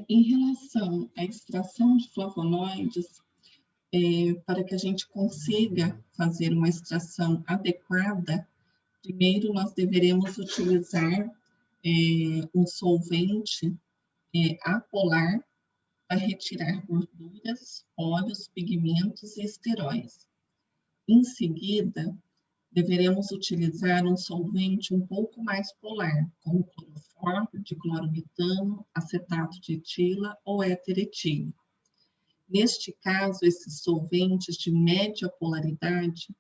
Em relação à extração de flavonoides, para que a gente consiga fazer uma extração adequada, primeiro nós deveremos utilizar um solvente apolar para retirar gorduras, óleos, pigmentos e esteróis. Em seguida, deveremos utilizar um solvente um pouco mais polar, como cloroformo, diclorometano, acetato de etila ou éter etílico. Neste caso, esses solventes de média polaridade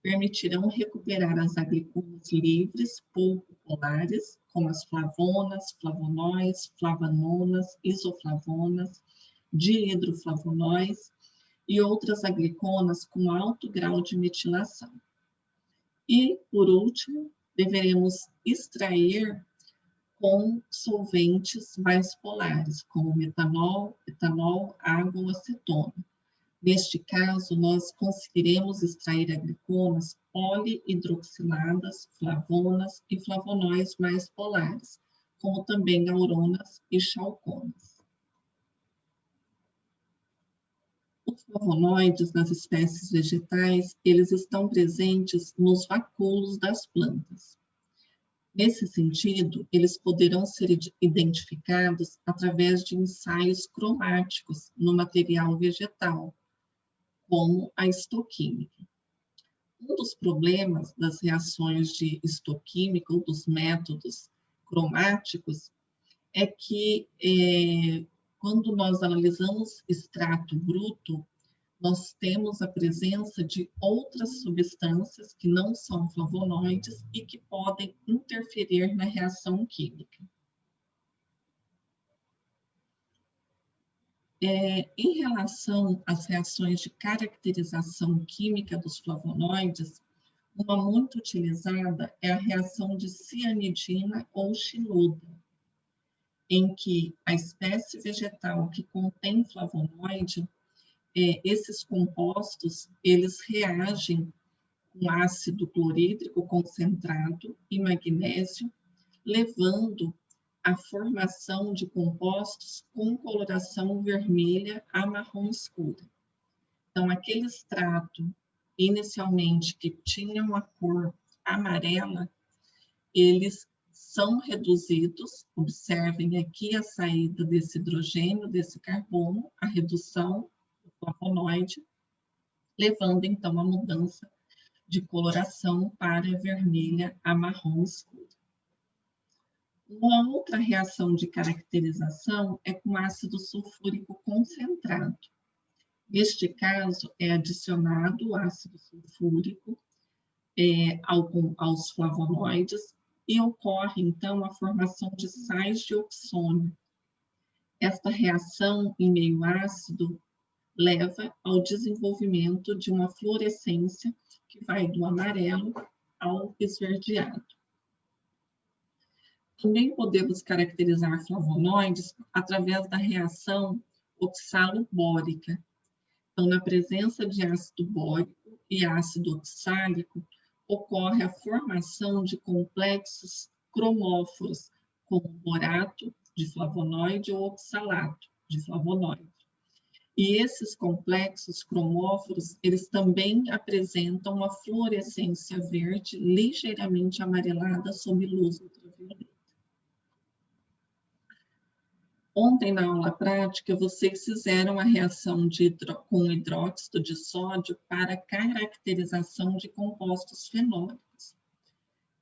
permitirão recuperar as agriculas livres pouco polares, como as flavonas, flavonois, flavanonas, isoflavonas, dihidroflavonois e outras agliconas com alto grau de metilação. E, por último, deveremos extrair com solventes mais polares, como metanol, etanol, água ou acetona. Neste caso, nós conseguiremos extrair agliconas polihidroxiladas, flavonas e flavonóis mais polares, como também auronas e chalconas. Os flavonoides nas espécies vegetais, eles estão presentes nos vacúolos das plantas. Nesse sentido, eles poderão ser identificados através de ensaios cromáticos no material vegetal, como a histoquímica. Um dos problemas das reações de histoquímica ou dos métodos cromáticos é que quando nós analisamos extrato bruto, nós temos a presença de outras substâncias que não são flavonoides e que podem interferir na reação química. Em relação às reações de caracterização química dos flavonoides, uma muito utilizada é a reação de cianidina ou chiluda, em que a espécie vegetal que contém flavonoide, esses compostos, eles reagem com ácido clorídrico concentrado e magnésio, levando à formação de compostos com coloração vermelha a marrom escura. Então, aquele extrato, inicialmente, que tinha uma cor amarela, eles são reduzidos, observem aqui a saída desse hidrogênio, desse carbono, a redução do flavonoide, levando então a mudança de coloração para vermelha a marrom escuro. Uma outra reação de caracterização é com ácido sulfúrico concentrado. Neste caso, é adicionado o ácido sulfúrico aos flavonoides e ocorre, então, a formação de sais de oxônio. Esta reação em meio ácido leva ao desenvolvimento de uma fluorescência que vai do amarelo ao esverdeado. Também podemos caracterizar flavonoides através da reação oxalo-bórica. Então, na presença de ácido bórico e ácido oxálico, ocorre a formação de complexos cromóforos, como borato de flavonoide ou oxalato de flavonoide. E esses complexos cromóforos, eles também apresentam uma fluorescência verde ligeiramente amarelada sob luz ultravioleta. Ontem, na aula prática, vocês fizeram a reação com hidróxido de sódio para caracterização de compostos fenólicos.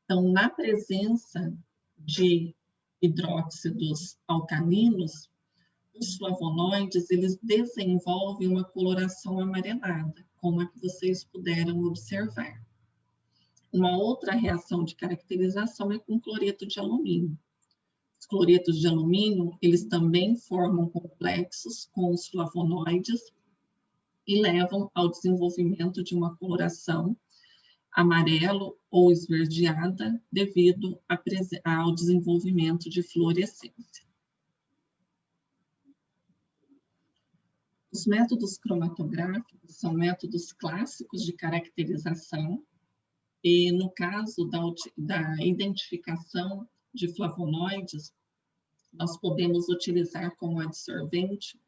Então, na presença de hidróxidos alcalinos, os flavonoides, eles desenvolvem uma coloração amarelada, como a que vocês puderam observar. Uma outra reação de caracterização é com cloreto de alumínio. Os cloretos de alumínio, eles também formam complexos com os flavonoides e levam ao desenvolvimento de uma coloração amarelo ou esverdeada devido ao desenvolvimento de fluorescência. Os métodos cromatográficos são métodos clássicos de caracterização e, no caso da identificação de flavonoides, Nós podemos utilizar como adsorvente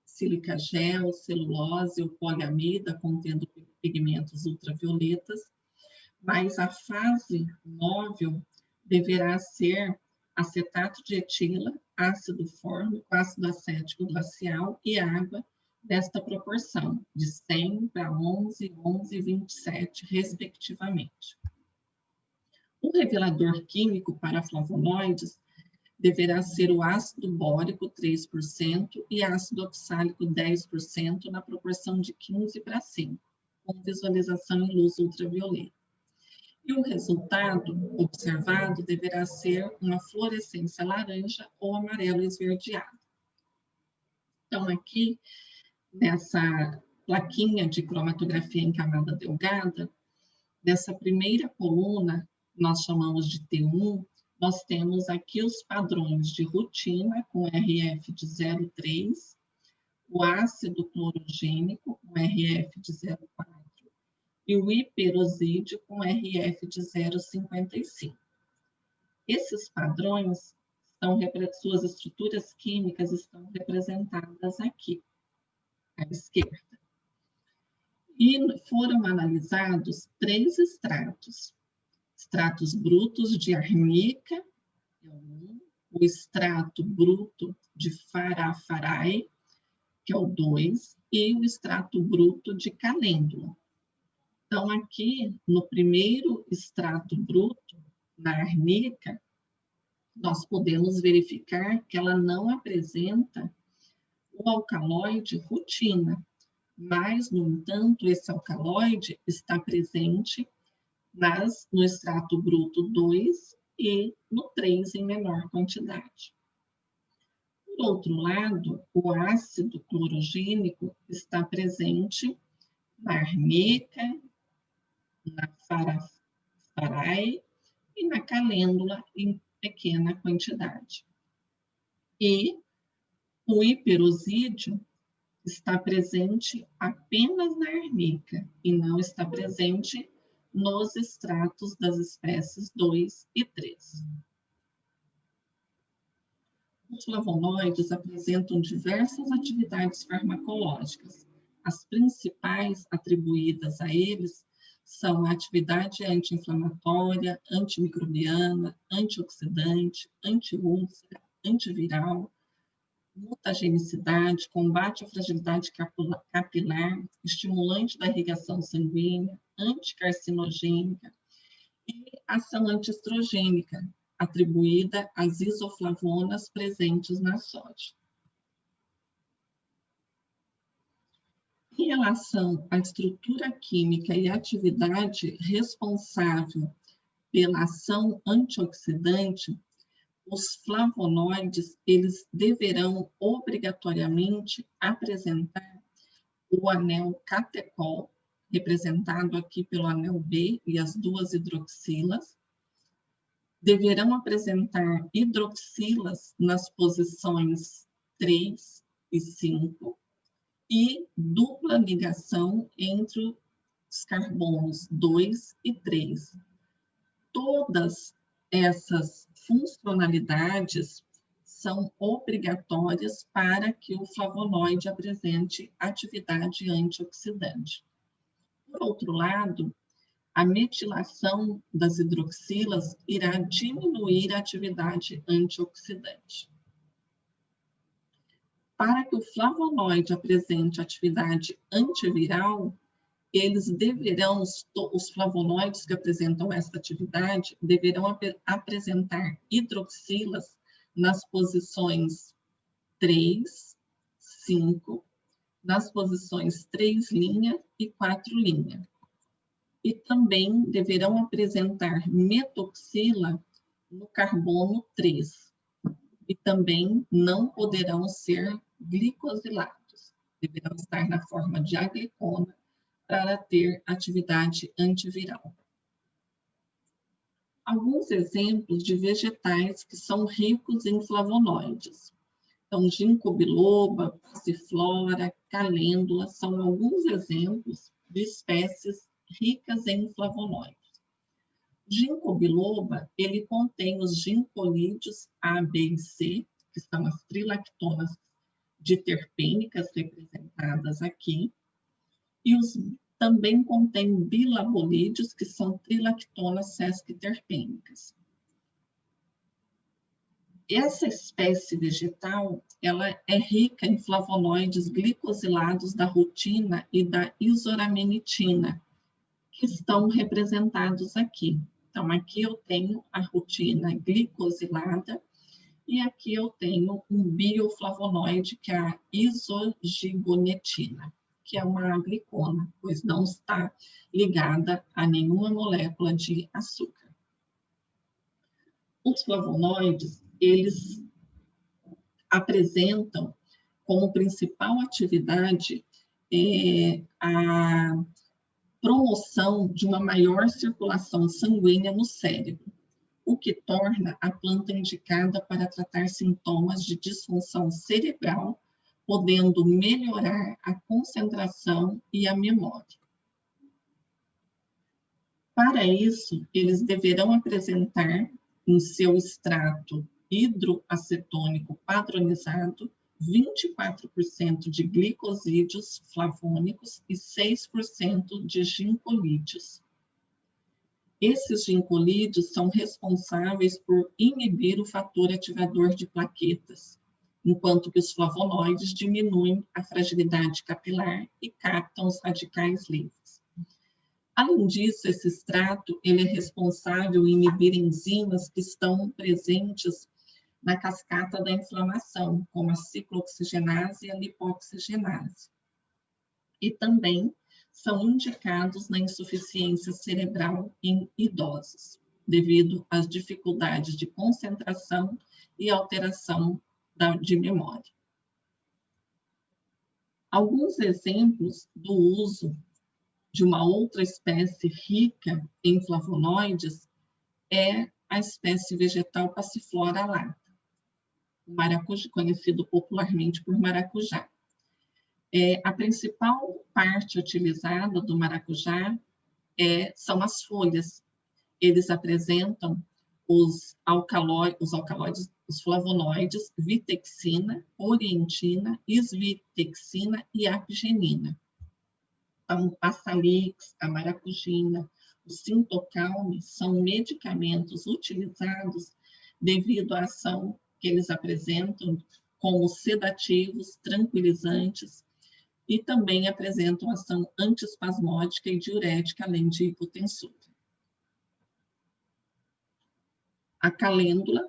sílica gel, celulose ou poliamida contendo pigmentos ultravioletas, mas a fase móvel deverá ser acetato de etila, ácido fórmico, ácido acético glacial e água desta proporção, de 100 para 11, 11 e 27, respectivamente. O revelador químico para flavonoides deverá ser o ácido bórico, 3%, e ácido oxálico, 10%, na proporção de 15 para 5, com visualização em luz ultravioleta. E o resultado observado deverá ser uma fluorescência laranja ou amarelo esverdeado. Então, aqui, nessa plaquinha de cromatografia em camada delgada, dessa primeira coluna, nós chamamos de T1, nós temos aqui os padrões de rutina, com RF de 0,3, o ácido clorogênico, com RF de 0,4, e o hiperosídeo, com RF de 0,55. Esses padrões, suas estruturas químicas estão representadas aqui, à esquerda. E foram analisados 3 extratos. Extratos brutos de arnica, o extrato bruto de farafarae, que é o 2, e o extrato bruto de calêndula. Então, aqui, no primeiro extrato bruto, na arnica, nós podemos verificar que ela não apresenta o alcaloide rutina, mas, no entanto, esse alcaloide está presente no extrato bruto 2 e no 3 em menor quantidade. Por outro lado, o ácido clorogênico está presente na arnica, na farafarae e na calêndula em pequena quantidade. E o hiperosídeo está presente apenas na arnica e não está presente nos extratos das espécies 2 e 3. Os flavonoides apresentam diversas atividades farmacológicas. As principais atribuídas a eles são a atividade anti-inflamatória, antimicrobiana, antioxidante, antiúlcera, antiviral, mutagenicidade, combate à fragilidade capilar, estimulante da irrigação sanguínea, anticarcinogênica e ação antiestrogênica, atribuída às isoflavonas presentes na soja. Em relação à estrutura química e atividade responsável pela ação antioxidante, os flavonoides, eles deverão obrigatoriamente apresentar o anel catecol, representado aqui pelo anel B e as 2 hidroxilas, deverão apresentar hidroxilas nas posições 3 e 5 e dupla ligação entre os carbonos 2 e 3. Todas essas funcionalidades são obrigatórias para que o flavonoide apresente atividade antioxidante. Por outro lado, a metilação das hidroxilas irá diminuir a atividade antioxidante. Para que o flavonoide apresente atividade antiviral, os flavonoides que apresentam essa ', deverão apresentar hidroxilas nas posições 3, 5, nas posições 3' e 4'. E também deverão apresentar metoxila no carbono 3. E também não poderão ser glicosilados. Deverão estar na forma de aglicona para ter atividade antiviral. Alguns exemplos de vegetais que são ricos em flavonoides. Então, ginkgo biloba, passiflora, calêndula são alguns exemplos de espécies ricas em flavonoides. Ginkgo biloba, ele contém os gincolídeos A, B e C, que são as trilactonas diterpênicas representadas aqui, e também contém bilabolídeos, que são trilactonas sesquiterpênicas. Essa espécie vegetal, ela é rica em flavonoides glicosilados da rutina e da isoramentina, que estão representados aqui. Então, aqui eu tenho a rutina glicosilada e aqui eu tenho um bioflavonoide, que é a isogigonetina, que é uma glicona, pois não está ligada a nenhuma molécula de açúcar. Os flavonoides, eles apresentam como principal atividade a promoção de uma maior circulação sanguínea no cérebro, o que torna a planta indicada para tratar sintomas de disfunção cerebral, podendo melhorar a concentração e a memória. Para isso, eles deverão apresentar em seu extrato hidroacetônico padronizado 24% de glicosídeos flavônicos e 6% de gincolídeos. Esses gincolídeos são responsáveis por inibir o fator ativador de plaquetas, enquanto que os flavonoides diminuem a fragilidade capilar e captam os radicais livres. Além disso, esse extrato ele é responsável em inibir enzimas que estão presentes na cascata da inflamação, como a ciclooxigenase e a lipoxigenase. E também são indicados na insuficiência cerebral em idosos, devido às dificuldades de concentração e alteração de memória. Alguns exemplos do uso de uma outra espécie rica em flavonoides é a espécie vegetal Passiflora alata, o maracujá, conhecido popularmente por maracujá. A principal parte utilizada do maracujá são as folhas. Eles apresentam os alcaloides, os flavonoides, vitexina, orientina, isvitexina e apigenina. Então, a salix, a maracujina, o sintocalme são medicamentos utilizados devido à ação que eles apresentam como sedativos, tranquilizantes, e também apresentam ação antiespasmódica e diurética, além de hipotensora. A calêndula,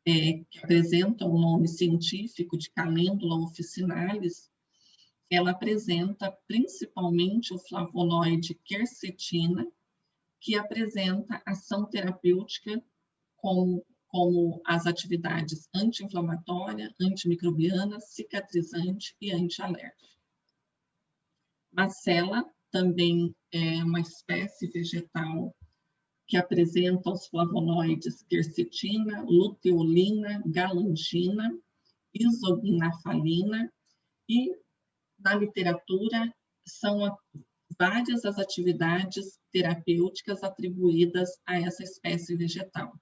que apresenta o nome científico de Calendula officinalis, ela apresenta principalmente o flavonoide quercetina, que apresenta ação terapêutica como as atividades anti-inflamatória, antimicrobiana, cicatrizante e anti-alérgica. Macela também é uma espécie vegetal que apresenta os flavonoides quercetina, luteolina, galangina, isognafalina, e na literatura são várias as atividades terapêuticas atribuídas a essa espécie vegetal.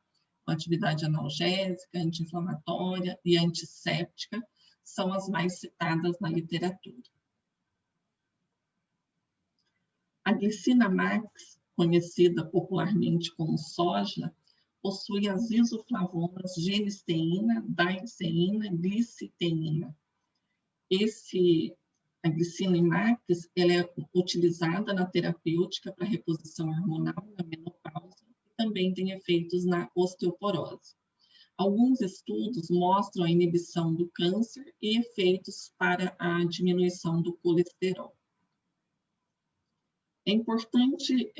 A atividade analgésica, anti-inflamatória e antisséptica são as mais citadas na literatura. A glicina max, conhecida popularmente como soja, possui as isoflavonas genisteína, daidzeína, gliciteína. A glicina max ela é utilizada na terapêutica para reposição hormonal, na menopausa, também tem efeitos na osteoporose. Alguns estudos mostram a inibição do câncer e efeitos para a diminuição do colesterol. É importante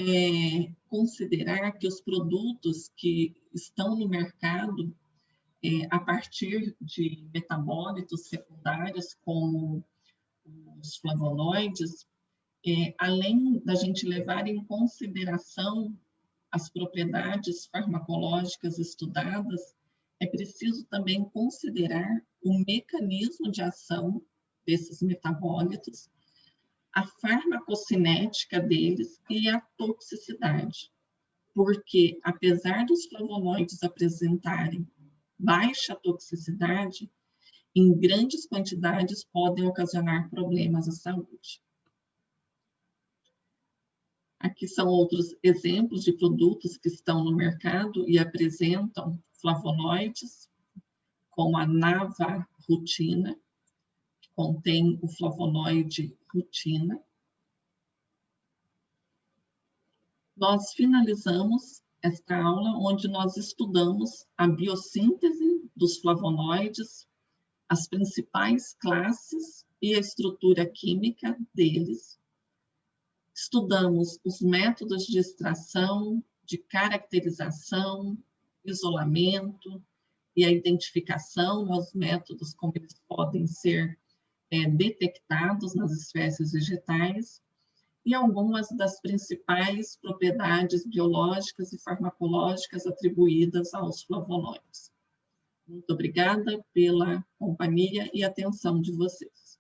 considerar que os produtos que estão no mercado a partir de metabólitos secundários, como os flavonoides, além da gente levar em consideração as propriedades farmacológicas estudadas, é preciso também considerar o mecanismo de ação desses metabólitos, a farmacocinética deles e a toxicidade. Porque, apesar dos flavonoides apresentarem baixa toxicidade, em grandes quantidades podem ocasionar problemas à saúde. Aqui são outros exemplos de produtos que estão no mercado e apresentam flavonoides, como a navarrutina, que contém o flavonoide rutina. Nós finalizamos esta aula onde nós estudamos a biossíntese dos flavonoides, as principais classes e a estrutura química deles. Estudamos os métodos de extração, de caracterização, isolamento e a identificação, os métodos como eles podem ser detectados nas espécies vegetais, e algumas das principais propriedades biológicas e farmacológicas atribuídas aos flavonoides. Muito obrigada pela companhia e atenção de vocês.